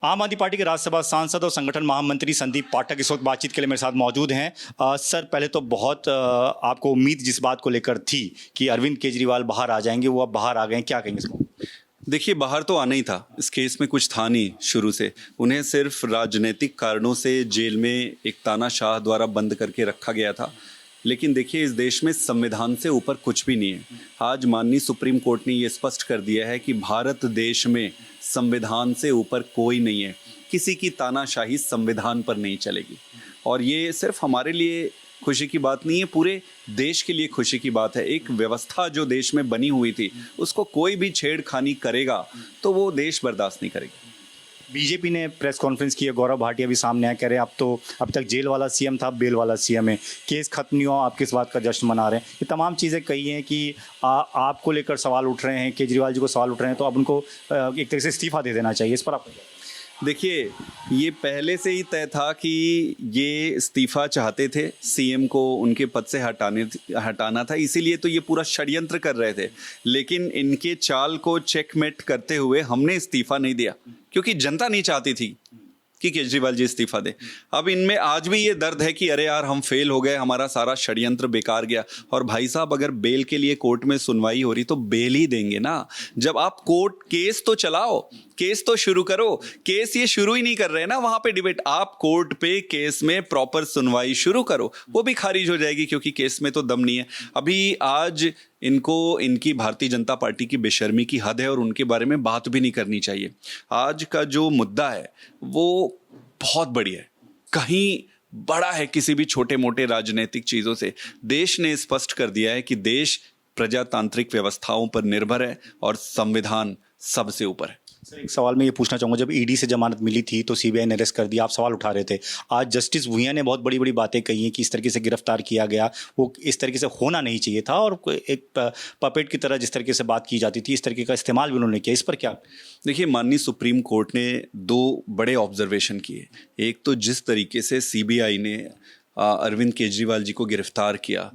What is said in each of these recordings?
आम आदमी पार्टी के राज्यसभा सांसद और संगठन महामंत्री संदीप पाठक इस वक्त बातचीत के लिए मेरे साथ मौजूद हैं। सर, पहले तो बहुत आपको उम्मीद जिस बात को लेकर थी कि अरविंद केजरीवाल बाहर आ जाएंगे, वो अब बाहर आ गए, क्या कहेंगे इसको? देखिए, बाहर तो आना ही था। इस केस में कुछ था नहीं शुरू से। उन्हें सिर्फ राजनीतिक कारणों से जेल में एक तानाशाह द्वारा बंद करके रखा गया था। लेकिन देखिए, इस देश में संविधान से ऊपर कुछ भी नहीं है। आज माननीय सुप्रीम कोर्ट ने ये स्पष्ट कर दिया है कि भारत देश में संविधान से ऊपर कोई नहीं है। किसी की तानाशाही संविधान पर नहीं चलेगी। और ये सिर्फ हमारे लिए खुशी की बात नहीं है, पूरे देश के लिए खुशी की बात है। एक व्यवस्था जो देश में बनी हुई थी, उसको कोई भी छेड़खानी करेगा तो वो देश बर्दाश्त नहीं करेगी। बीजेपी ने प्रेस कॉन्फ्रेंस की है, गौरव भाटिया भी सामने आए, कह रहे हैं अब तक जेल वाला सीएम था, बेल वाला सीएम है, केस खत्म नहीं हुआ, आप किस बात का जश्न मना रहे हैं। ये तमाम चीज़ें कही हैं कि आपको लेकर सवाल उठ रहे हैं, केजरीवाल जी को सवाल उठ रहे हैं, तो अब उनको एक तरह से इस्तीफा दे देना चाहिए। इस पर आप देखिए, ये पहले से ही तय था कि ये इस्तीफा चाहते थे, सीएम को उनके पद से हटाना था, इसीलिए तो ये पूरा षड्यंत्र कर रहे थे। लेकिन इनके चाल को चेकमेट करते हुए हमने इस्तीफा नहीं दिया, क्योंकि जनता नहीं चाहती थी कि केजरीवाल जी इस्तीफा दे। अब इनमें आज भी ये दर्द है कि अरे यार, हम फेल हो गए, हमारा सारा षड्यंत्र बेकार गया। और भाई साहब, अगर बेल के लिए कोर्ट में सुनवाई हो रही तो बेल ही देंगे ना। जब आप कोर्ट केस तो चलाओ, केस तो शुरू करो। केस ये शुरू ही नहीं कर रहे हैं ना, वहां पे डिबेट। आप कोर्ट पे केस में प्रॉपर सुनवाई शुरू करो, वो भी खारिज हो जाएगी क्योंकि केस में तो दम नहीं है। अभी आज इनको इनकी भारतीय जनता पार्टी की बेशर्मी की हद है और उनके बारे में बात भी नहीं करनी चाहिए। आज का जो मुद्दा है वो बहुत बड़ी है, कहीं बड़ा है किसी भी छोटे मोटे राजनीतिक चीजों से। देश ने स्पष्ट कर दिया है कि देश प्रजातांत्रिक व्यवस्थाओं पर निर्भर है और संविधान सबसे ऊपर है। सर, एक सवाल मैं ये पूछना चाहूँगा, जब ईडी से जमानत मिली थी तो सीबीआई ने अरेस्ट कर दिया, आप सवाल उठा रहे थे। आज जस्टिस भुइयां ने बहुत बड़ी बड़ी बातें कही हैं कि इस तरीके से गिरफ्तार किया गया, वो इस तरीके से होना नहीं चाहिए था, और एक पपेट की तरह जिस तरीके से बात की जाती थी, इस तरीके का इस्तेमाल भी उन्होंने किया। इस पर क्या? देखिए, माननीय सुप्रीम कोर्ट ने दो बड़े ऑब्जर्वेशन किए। एक तो जिस तरीके से सीबीआई ने अरविंद केजरीवाल जी को गिरफ्तार किया,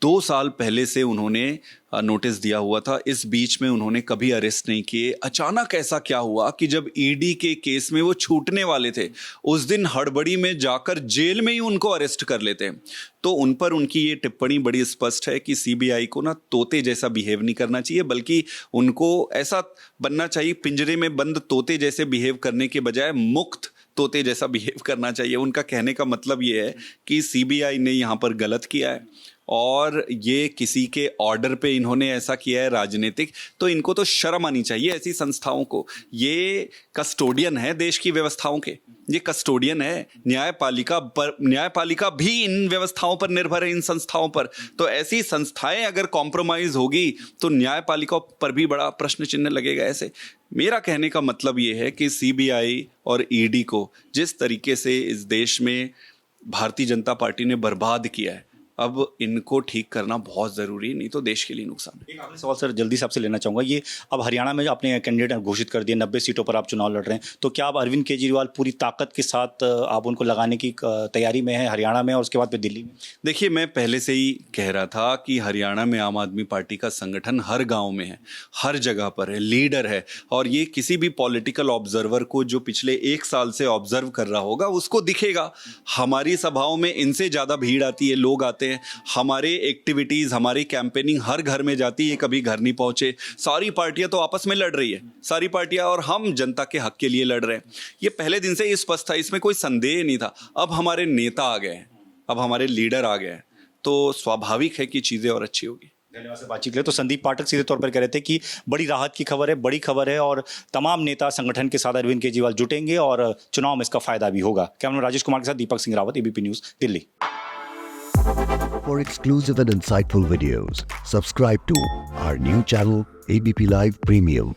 2 साल पहले से उन्होंने नोटिस दिया हुआ था, इस बीच में उन्होंने कभी अरेस्ट नहीं किए। अचानक ऐसा क्या हुआ कि जब ईडी के केस में वो छूटने वाले थे, उस दिन हड़बड़ी में जाकर जेल में ही उनको अरेस्ट कर लेते हैं। तो उन पर उनकी ये टिप्पणी बड़ी स्पष्ट है कि सीबीआई को ना तोते जैसा बिहेव नहीं करना चाहिए, बल्कि उनको ऐसा बनना चाहिए, पिंजरे में बंद तोते जैसे बिहेव करने के बजाय मुक्त तोते जैसा बिहेव करना चाहिए। उनका कहने का मतलब ये है कि सीबीआई ने यहाँ पर गलत किया है और ये किसी के ऑर्डर पे इन्होंने ऐसा किया है राजनीतिक, तो इनको तो शर्म आनी चाहिए ऐसी संस्थाओं को। ये कस्टोडियन है देश की व्यवस्थाओं के, ये कस्टोडियन है न्यायपालिका भी इन व्यवस्थाओं पर निर्भर है, इन संस्थाओं पर। तो ऐसी संस्थाएं अगर कॉम्प्रोमाइज होगी तो न्यायपालिका पर भी बड़ा प्रश्न चिन्ह लगेगा। ऐसे मेरा कहने का मतलब ये है कि सीबीआई और ईडी को जिस तरीके से इस देश में भारतीय जनता पार्टी ने बर्बाद किया है, अब इनको ठीक करना बहुत ज़रूरी है, नहीं तो देश के लिए नुकसान है। एक आखिरी सवाल सर, जल्दी से आपसे लेना चाहूँगा। ये अब हरियाणा में अपने कैंडिडेट घोषित कर दिए, 90 सीटों पर आप चुनाव लड़ रहे हैं, तो क्या आप अरविंद केजरीवाल पूरी ताकत के साथ आप उनको लगाने की तैयारी में है हरियाणा में और उसके बाद फिर दिल्ली में? देखिए, मैं पहले से ही कह रहा था कि हरियाणा में आम आदमी पार्टी का संगठन हर गाँव में है, हर जगह पर है, लीडर है। और ये किसी भी पॉलिटिकल ऑब्जर्वर को जो पिछले 1 साल से ऑब्जर्व कर रहा होगा उसको दिखेगा। हमारी सभाओं में इनसे ज़्यादा भीड़ आती है, लोग आते हैं। हमारे एक्टिविटीज़, हमारी कैंपेनिंग हर घर में जाती है, कभी घर नहीं पहुंचे। सारी पार्टियां तो आपस में लड़ रही है, सारी पार्टियां, और हम जनता के हक के लिए लड़ रहे हैं। ये पहले दिन से ही स्पष्ट था, इसमें कोई संदेह नहीं था। अब हमारे नेता आ गए हैं, अब हमारे लीडर आ गए हैं, तो स्वाभाविक है कि चीज़ें और अच्छी होगी। धन्यवाद से बातचीत के लिए। तो संदीप पाठक सीधे तौर पर कह रहे थे कि बड़ी राहत की खबर है, बड़ी खबर है, और तमाम नेता संगठन के साथ अरविंद केजरीवाल जुटेंगे और चुनाव में इसका फायदा भी होगा। कैमरा राजेश कुमार के साथ Deepak Singh Rawat, ABP News, Delhi. For exclusive and insightful videos, subscribe to our new channel ABP Live Premium.